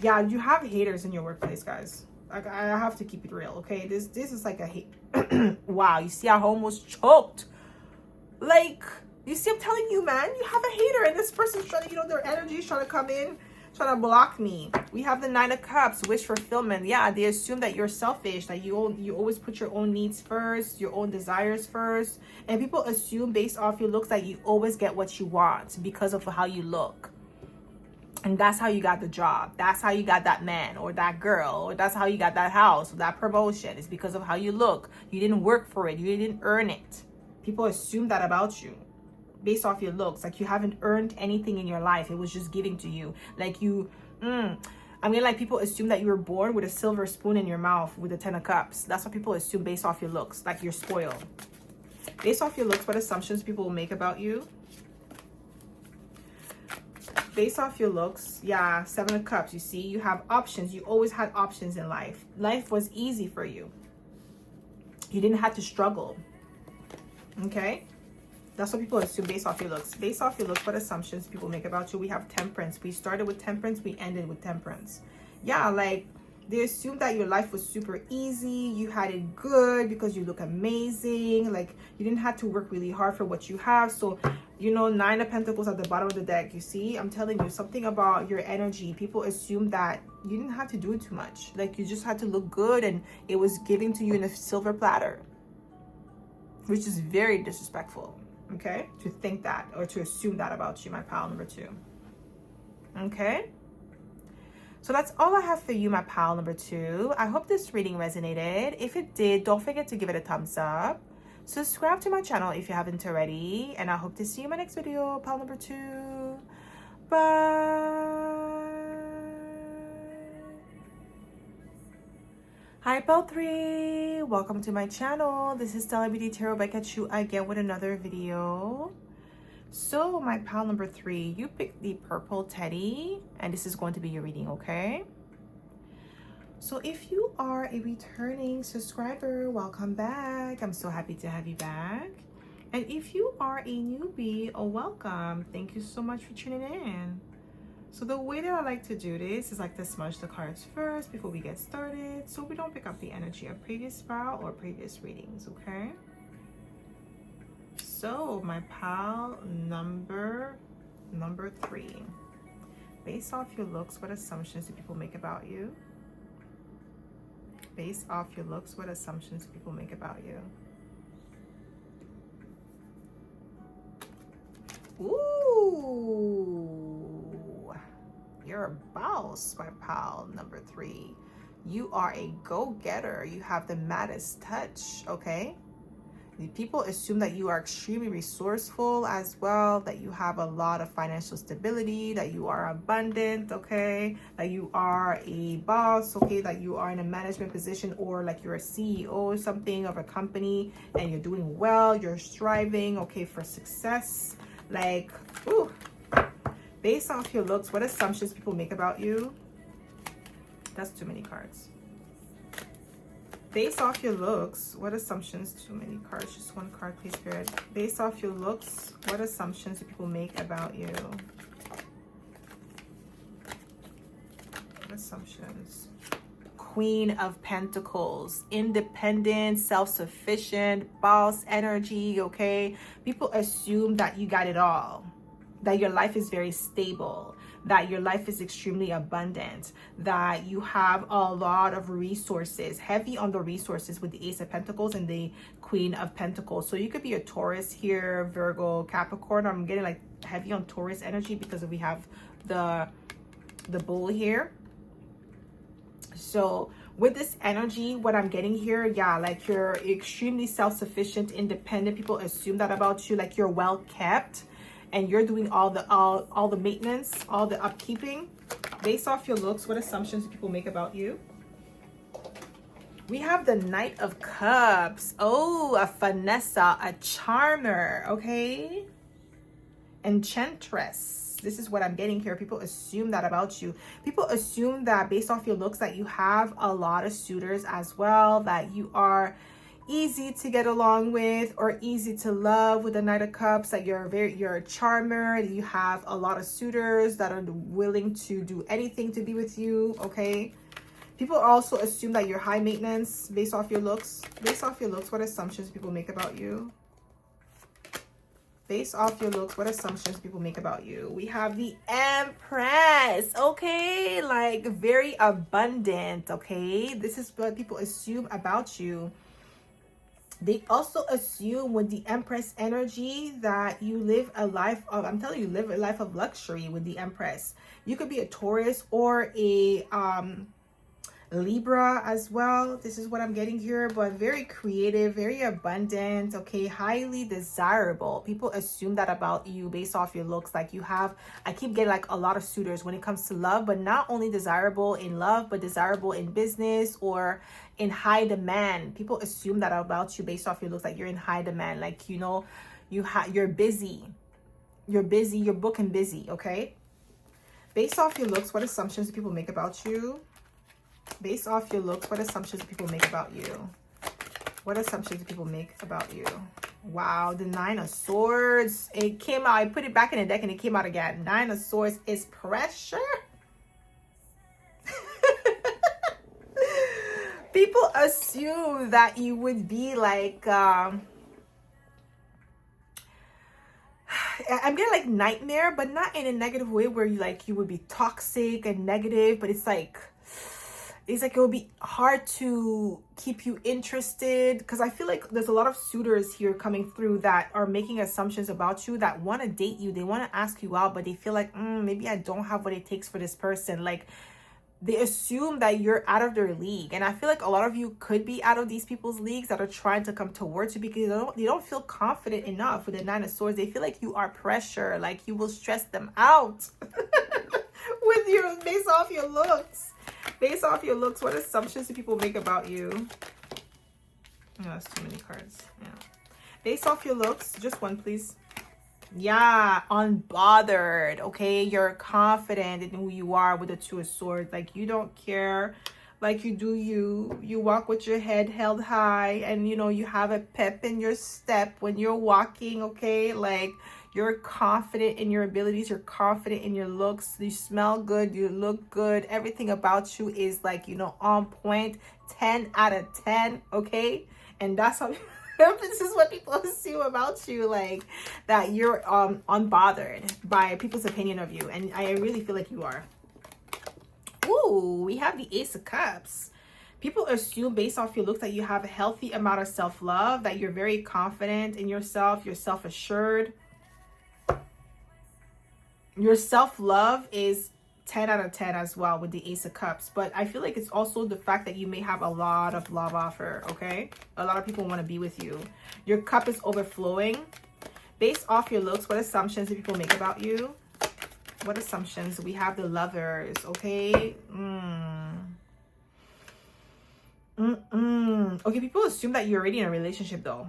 Yeah, you have haters in your workplace, guys. Like I have to keep it real, okay? This is like a hate. Wow, you see, I almost choked. Like, you see, I'm telling you, man, you have a hater, and this person's trying to, you know, their energy is trying to come in, trying to block me. We have the 9 of Cups, wish fulfillment. Yeah, they assume that you're selfish, that you always put your own needs first, your own desires first. And people assume based off your looks that you always get what you want because of how you look. And that's how you got the job. That's how you got that man or that girl, or that's how you got that house or that promotion. It's because of how you look. You didn't work for it. You didn't earn it. People assume that about you based off your looks. Like you haven't earned anything in your life. It was just given to you. Like you, I mean, like people assume that you were born with a silver spoon in your mouth with the 10 of Cups. That's what people assume based off your looks. Like you're spoiled. Based off your looks, what assumptions people will make about you? Based off your looks, yeah, 7 of Cups. You see, you have options. You always had options in life. Life was easy for you. You didn't have to struggle. Okay? That's what people assume based off your looks. Based off your looks, what assumptions people make about you? We have Temperance. We started with Temperance. We ended with Temperance. Yeah, like they assume that your life was super easy. You had it good because you look amazing. Like you didn't have to work really hard for what you have. So, you know, 9 of Pentacles at the bottom of the deck. You see, I'm telling you something about your energy. People assume that you didn't have to do too much. Like you just had to look good and it was given to you in a silver platter, which is very disrespectful. Okay, to think that or to assume that about you, my pal number 2. Okay, so that's all I have for you, my pal number 2. I hope this reading resonated. If it did, don't forget to give it a thumbs up. Subscribe to my channel if you haven't already, and I hope to see you in my next video, pal number 2. Bye. Hi, pal 3. Welcome to my channel. This is stellabeautytarot. Back at you again with another video. So, my pal number 3, you picked the purple teddy, and this is going to be your reading, okay? So, if you are a returning subscriber, welcome back. I'm so happy to have you back. And if you are a newbie, welcome. Thank you so much for tuning in. So the way that I like to do this is like to smudge the cards first before we get started, so we don't pick up the energy of previous file or previous readings, okay? So my pal number 3. Based off your looks, what assumptions do people make about you? Based off your looks, what assumptions do people make about you? Ooh. You're a boss, my pal number 3. You are a go-getter. You have the maddest touch, okay? People assume that you are extremely resourceful as well, that you have a lot of financial stability, that you are abundant, okay? That you are a boss, okay? That you are in a management position, or like you're a CEO or something of a company and you're doing well, you're striving, okay, for success. Like, ooh. Based off your looks, what assumptions people make about you? That's too many cards. Based off your looks, what assumptions? Too many cards. Just one card, please, Spirit. Based off your looks, what assumptions do people make about you? What assumptions? Queen of Pentacles, independent, self-sufficient, boss energy, okay? People assume that you got it all, that your life is very stable, that your life is extremely abundant, that you have a lot of resources, heavy on the resources with the Ace of Pentacles and the Queen of Pentacles. So you could be a Taurus here, Virgo, Capricorn. I'm getting like heavy on Taurus energy because we have the bull here. So with this energy, what I'm getting here, yeah, like you're extremely self-sufficient, independent. People assume that about you, like you're well kept and you're doing all the maintenance, all the upkeeping. Based off your looks, what assumptions do people make about you? We have the Knight of Cups. Oh, a Vanessa, a charmer, okay? Enchantress. This is what I'm getting here. People assume that about you. People assume that based off your looks that you have a lot of suitors as well, that you are easy to get along with or easy to love with the Knight of Cups, that you're a charmer, that you have a lot of suitors that are willing to do anything to be with you, okay? People also assume that you're high maintenance based off your looks. Based off your looks, what assumptions people make about you? Based off your looks, what assumptions people make about you? We have the Empress, okay? Like very abundant, okay? This is what people assume about you. They also assume with the Empress energy that you live a life of, I'm telling you, live a life of luxury with the Empress. You could be a Taurus or a Libra as well. This is what I'm getting here, but very creative, very abundant, okay? Highly desirable. People assume that about you based off your looks. Like you have, I keep getting like a lot of suitors when it comes to love, but not only desirable in love, but desirable in business or in high demand. People assume that about you based off your looks, like you're in high demand. Like, you know, you're busy. You're busy, you're booking busy, okay? Based off your looks, what assumptions do people make about you? Based off your looks, what assumptions do people make about you? What assumptions do people make about you? Wow, the Nine of Swords. It came out, I put it back in the deck and it came out again. Nine of Swords is pressure. People assume that you would be like, I'm getting like nightmare, but not in a negative way where you would be toxic and negative, but it's like it will be hard to keep you interested, because I feel like there's a lot of suitors here coming through that are making assumptions about you, that want to date you, they want to ask you out, but they feel like maybe I don't have what it takes for this person. Like they assume that you're out of their league, and I feel like a lot of you could be out of these people's leagues that are trying to come towards you because they don't feel confident enough with the Nine of Swords. They feel like you are pressure, like you will stress them out with your based off your looks. Based off your looks, what assumptions do people make about you? Oh, that's too many cards. Yeah. Based off your looks, just one, please. Yeah, unbothered. Okay, you're confident in who you are with the Two of Swords. Like you don't care. Like you do you. You walk with your head held high, and you know you have a pep in your step when you're walking. Okay, like you're confident in your abilities. You're confident in your looks. You smell good. You look good. Everything about you is like, you know, on point. 10 out of 10. Okay, and that's how. This is what people assume about you, like that you're unbothered by people's opinion of you, and I really feel like you are. Ooh, we have the Ace of Cups. People assume based off your looks that you have a healthy amount of self-love, that you're very confident in yourself, you're self-assured. Your self-love is 10 out of 10 as well with the Ace of Cups, but I feel like it's also the fact that you may have a lot of love offer, okay? A lot of people want to be with you. Your cup is overflowing. Based off your looks, what assumptions do people make about you? What assumptions? We have the Lovers, okay? Okay, people assume that you're already in a relationship though.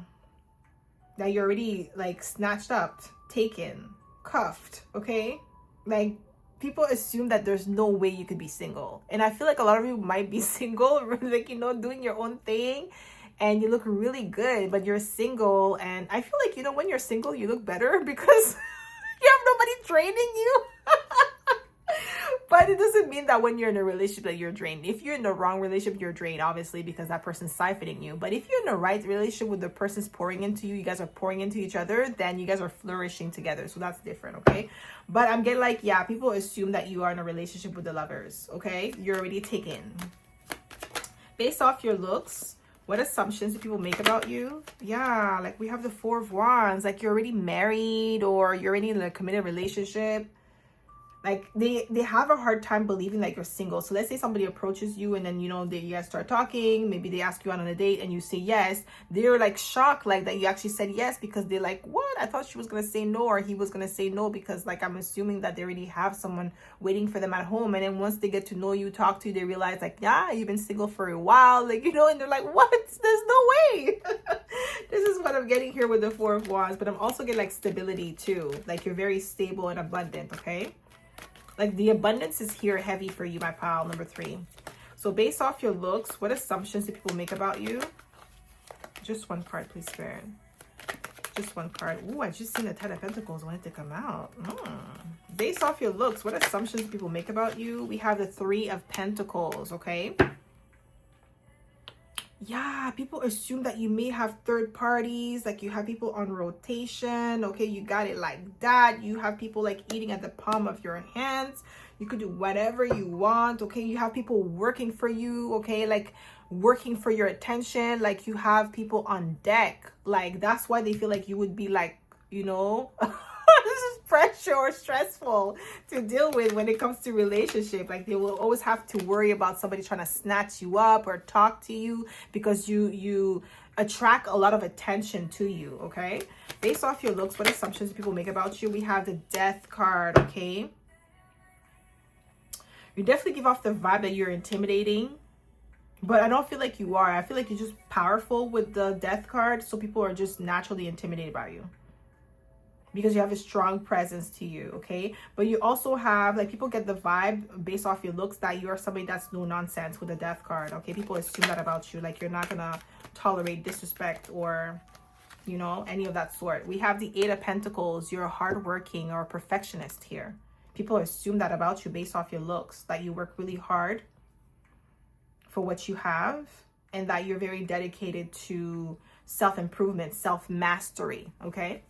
That you're already like snatched up, taken, cuffed, okay? Like people assume that there's no way you could be single. And I feel like a lot of you might be single, like, you know, doing your own thing. And you look really good, but you're single. And I feel like, you know, when you're single, you look better because you have nobody training you. But it doesn't mean that when you're in a relationship that you're drained. If you're in the wrong relationship, you're drained, obviously, because that person's siphoning you. But if you're in the right relationship with the person's pouring into you, you guys are pouring into each other, then you guys are flourishing together. So that's different, okay? But I'm getting like, yeah, people assume that you are in a relationship with the lovers, okay? You're already taken. Based off your looks, what assumptions do people make about you? Yeah, like we have the Four of Wands. Like you're already married or you're already in a committed relationship. Like they have a hard time believing that you're single. So let's say somebody approaches you and then, you know, you guys start talking. Maybe they ask you out on a date and you say yes. They're like shocked like that you actually said yes, because they're like, what? I thought she was going to say no, or he was going to say no, because like I'm assuming that they already have someone waiting for them at home. And then once they get to know you, talk to you, they realize like, yeah, you've been single for a while. Like, you know, and they're like, what? There's no way. This is what I'm getting here with the Four of Wands. But I'm also getting like stability too. Like you're very stable and abundant, okay? Like the abundance is here heavy for you, my pal, number 3. So based off your looks, what assumptions do people make about you? Just one card, please, Spirit. Just one card. Ooh, I just seen the Ten of Pentacles wanted to come out. Based off your looks, what assumptions do people make about you? We have the Three of Pentacles, okay? Yeah, people assume that you may have third parties, like you have people on rotation, okay? You got it like that. You have people like eating at the palm of your hands. You could do whatever you want, okay? You have people working for you, okay? Like working for your attention. Like you have people on deck. Like that's why they feel like you would be like, you know, this is pressure or stressful to deal with when it comes to relationship. Like they will always have to worry about somebody trying to snatch you up or talk to you, because you attract a lot of attention to you, okay? Based off your looks, what assumptions do people make about you? We have the Death card, okay? You definitely give off the vibe that you're intimidating, but I don't feel like you are. I feel like you're just powerful with the Death card, so people are just naturally intimidated by you, because you have a strong presence to you, okay? But you also have, like, people get the vibe based off your looks that you are somebody that's no nonsense with the Death card, okay? People assume that about you, like you're not gonna tolerate disrespect or, you know, any of that sort. We have the Eight of Pentacles. You're hardworking or a perfectionist here. People assume that about you based off your looks, that you work really hard for what you have, and that you're very dedicated to self-improvement, self-mastery, okay?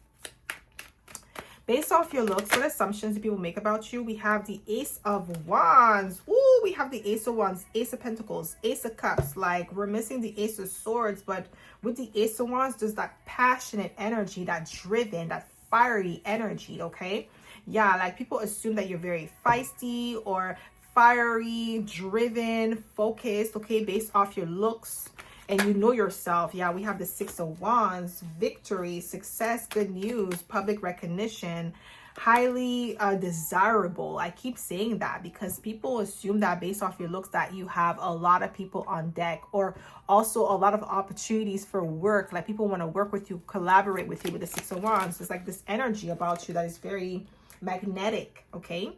Based off your looks, what assumptions do people make about you? We have the Ace of Wands. Ooh, we have the Ace of Wands, Ace of Pentacles, Ace of Cups. Like, we're missing the Ace of Swords, but with the Ace of Wands, there's that passionate energy, that driven, that fiery energy, okay? Yeah, like people assume that you're very feisty or fiery, driven, focused, okay, based off your looks. And you know yourself. Yeah, we have the Six of Wands, victory, success, good news, public recognition, highly desirable. I keep saying that because people assume that based off your looks that you have a lot of people on deck, or also a lot of opportunities for work. Like people want to work with you, collaborate with you with the Six of Wands. There's like this energy about you that is very magnetic, okay?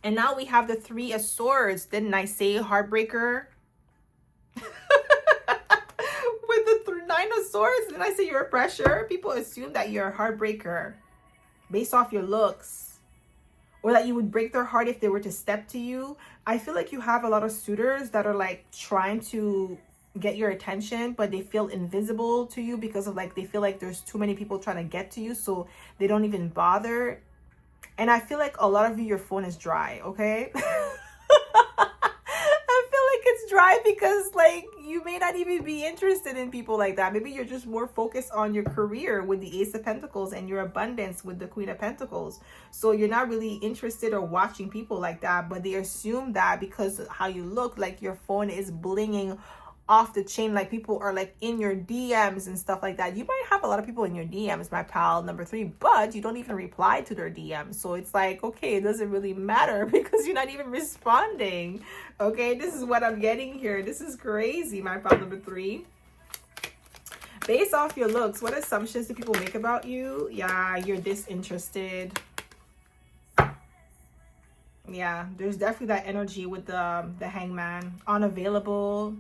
And now we have the Three of Swords. Didn't I say heartbreaker? With the Nine of Swords, did I say you're a pressure? People assume that you're a heartbreaker based off your looks, or that you would break their heart if they were to step to you. I feel like you have a lot of suitors that are like trying to get your attention, but they feel invisible to you because of like, they feel like there's too many people trying to get to you, so they don't even bother. And I feel like a lot of you, your phone is dry, okay? It's dry because like you may not even be interested in people like that. Maybe you're just more focused on your career with the Ace of Pentacles and your abundance with the Queen of Pentacles. So you're not really interested or watching people like that, but they assume that because of how you look, like your phone is blinging off the chain, like people are like in your DMs and stuff like that. You might have a lot of people in your DMs, my pal, number 3, but you don't even reply to their DMs. So it's like, okay, it doesn't really matter because you're not even responding. Okay, this is what I'm getting here. This is crazy, my pal, number 3. Based off your looks, what assumptions do people make about you? Yeah, you're disinterested. Yeah, there's definitely that energy with the Hangman. Unavailable.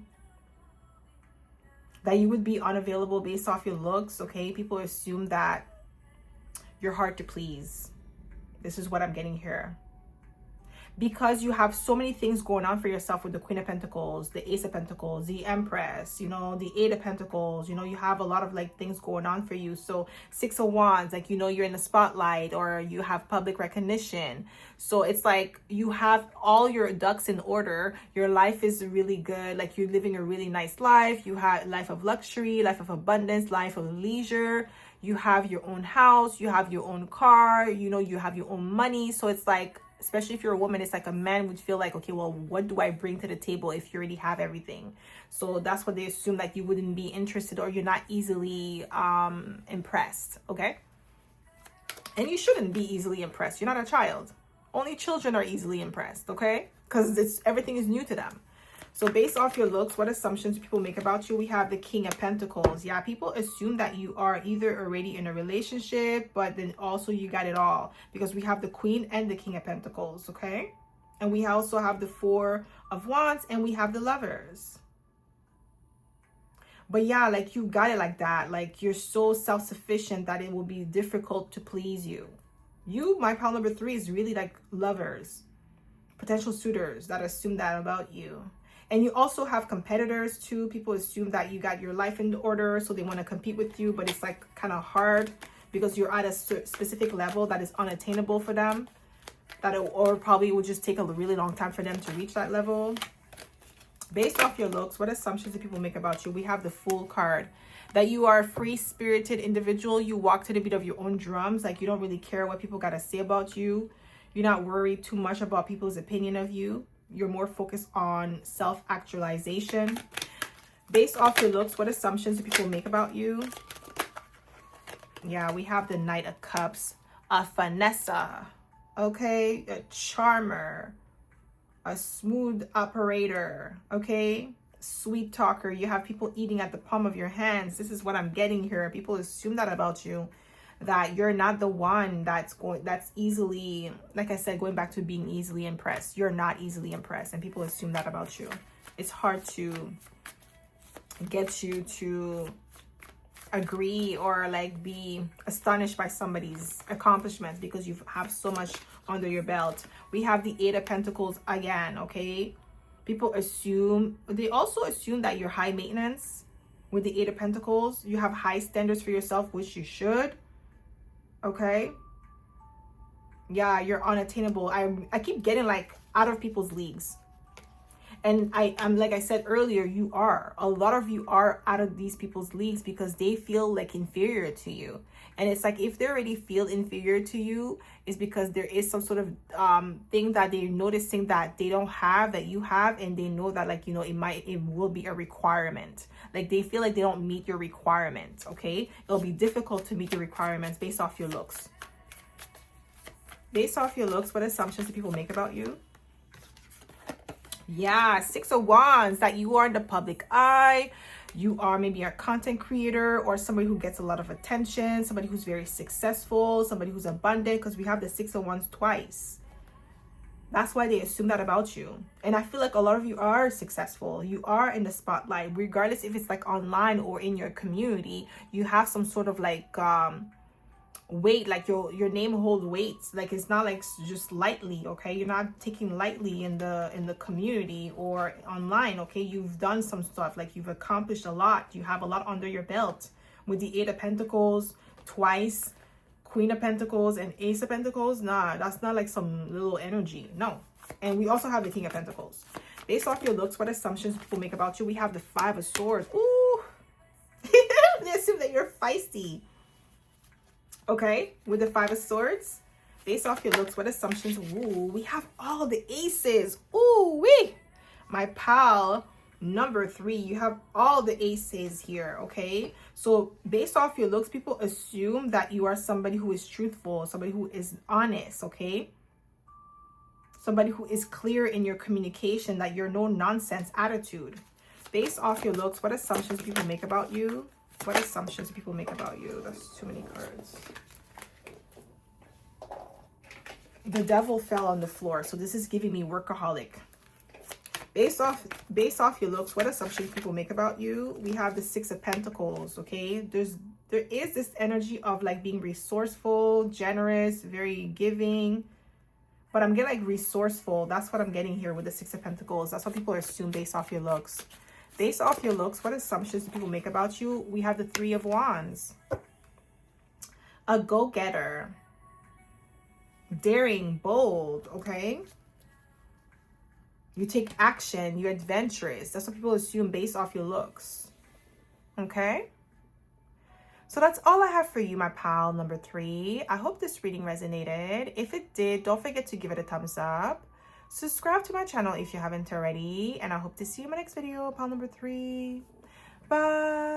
That you would be unavailable based off your looks, okay? People assume that you're hard to please. This is what I'm getting here. because you have so many things going on for yourself with the Queen of Pentacles, the Ace of Pentacles, the Empress, you know, the Eight of Pentacles, you know, you have a lot of like things going on for you. So Six of Wands, like, you know, you're in the spotlight, or you have public recognition. So it's like you have all your ducks in order. Your life is really good. Like, you're living a really nice life. You have life of luxury, life of abundance, life of leisure. You have your own house, you have your own car, you know, you have your own money. So it's like, especially if you're a woman, it's like a man would feel like, okay, well, what do I bring to the table if you already have everything? So that's what they assume, that you wouldn't be interested, or you're not easily impressed, okay? And you shouldn't be easily impressed. You're not a child. Only children are easily impressed, okay? Because everything is new to them. So based off your looks, what assumptions people make about you? We have the King of Pentacles. Yeah, people assume that you are either already in a relationship, but then also you got it all, because we have the Queen and the King of Pentacles, okay? And we also have the Four of Wands, and we have the Lovers. But yeah, like, you got it like that. Like, you're so self-sufficient that it will be difficult to please you. You, my pile number 3, is really like lovers, potential suitors that assume that about you. And you also have competitors too. People assume that you got your life in order, so they want to compete with you, but it's like kind of hard because you're at a specific level that is unattainable for them, or probably would just take a really long time for them to reach that level. Based off your looks, what assumptions do people make about you? We have the Fool card, that you are a free-spirited individual. You walk to the beat of your own drums. Like, you don't really care what people got to say about you. You're not worried too much about people's opinion of you. You're more focused on self-actualization. Based off your looks, what assumptions do people make about you? Yeah, we have the Knight of Cups, a finessa, okay, a charmer, a smooth operator, okay, sweet talker. You have people eating at the palm of your hands. This is what I'm getting here. People assume that about you, that you're not the one that's easily, like I said, going back to being easily impressed. You're not easily impressed, and people assume that about you. It's hard to get you to agree or like be astonished by somebody's accomplishments, because you have so much under your belt. We have the Eight of Pentacles again, okay? People assume, they also assume that you're high maintenance with the Eight of Pentacles. You have high standards for yourself, which you should. Okay, yeah, you're unattainable. I keep getting like out of people's leagues, and I'm like I said earlier, a lot of you are out of these people's leagues because they feel like inferior to you. And it's like, if they already feel inferior to you, it's because there is some sort of thing that they're noticing that they don't have, that you have, and they know that, like, you know, it will be a requirement. Like, they feel like they don't meet your requirements, okay? It'll be difficult to meet your requirements based off your looks. Based off your looks, what assumptions do people make about you? Yeah, Six of Wands, that you are in the public eye. You are maybe a content creator, or somebody who gets a lot of attention, somebody who's very successful, somebody who's abundant, because we have the Six of Wands twice. That's why they assume that about you. And I feel like a lot of you are successful. You are in the spotlight, regardless if it's like online or in your community. You have some sort of like weight, like your name holds weights. Like, it's not like just lightly, okay? You're not taking lightly in the community or online, okay? You've done some stuff, like you've accomplished a lot. You have a lot under your belt with the Eight of Pentacles twice, Queen of Pentacles, and Ace of Pentacles. Nah, that's not like some little energy. No. And we also have the King of Pentacles. Based off your looks, what assumptions people make about you? We have the Five of Swords. Ooh. They assume that you're feisty. Okay, with the Five of Swords, based off your looks, what assumptions? Ooh, we have all the aces. Ooh, wee! My pal number 3, you have all the aces here, okay? So based off your looks, people assume that you are somebody who is truthful, somebody who is honest, okay? Somebody who is clear in your communication, that you're no nonsense attitude. Based off your looks, what assumptions do people make about you? What assumptions do people make about you? That's too many cards. The Devil fell on the floor. So this is giving me workaholic. Based off your looks, what assumptions people make about you? We have the Six of Pentacles, okay? There is this energy of like being resourceful, generous, very giving. But I'm getting like resourceful. That's what I'm getting here with the Six of Pentacles. That's what people assume based off your looks. Based off your looks, what assumptions do people make about you? We have the Three of Wands. A go-getter. Daring, bold, okay? You take action. You're adventurous. That's what people assume based off your looks. Okay? So that's all I have for you, my pal number 3. I hope this reading resonated. If it did, don't forget to give it a thumbs up. Subscribe to my channel if you haven't already. And I hope to see you in my next video, pal number 3. Bye.